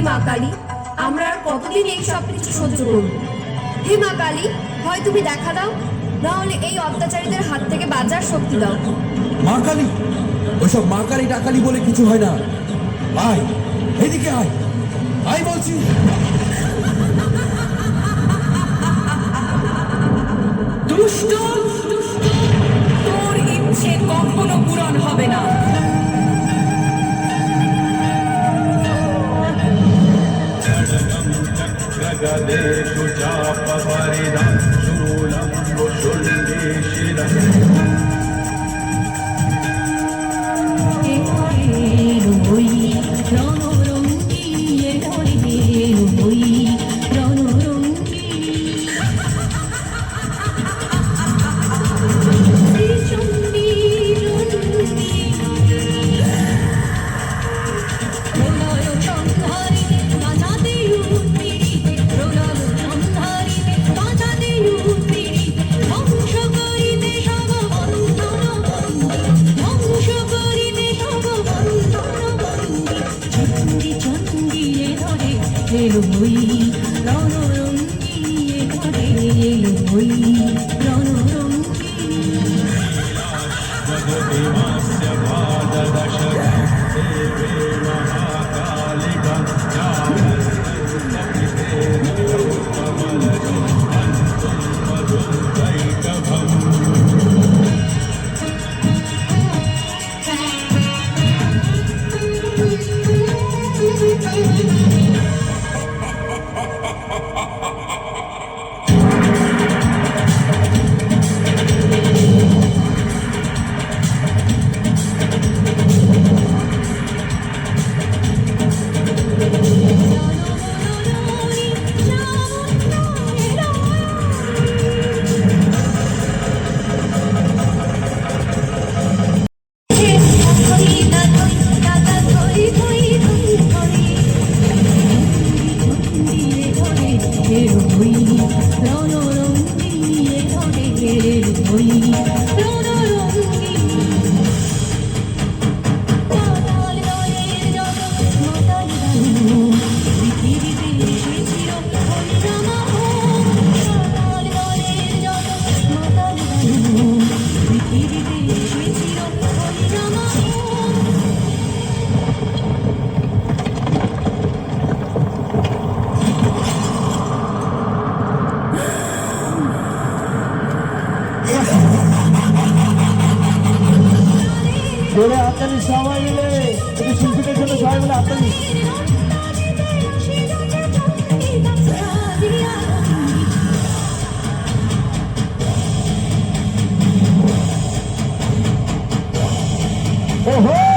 মা কালী, আমরা আর কতদিন এই সব কিছু সহ্য করব? হে মা কালী, হয় তুমি দেখা দাও, না হলে এই অত্যাচারীদের হাত থেকে বাঁচার শক্তি দাও। মা কালী, ওইসব মা কালী টাকালি বলে কিছু হয় না। আয় এদিকে, আয় আয় বলছি। দুষ্ট, তোর ইচ্ছে কখনো পূরণ হবে না। সবাই মিলে শিল্পীদের জন্য সবাই মিলে আপনাদের ওহো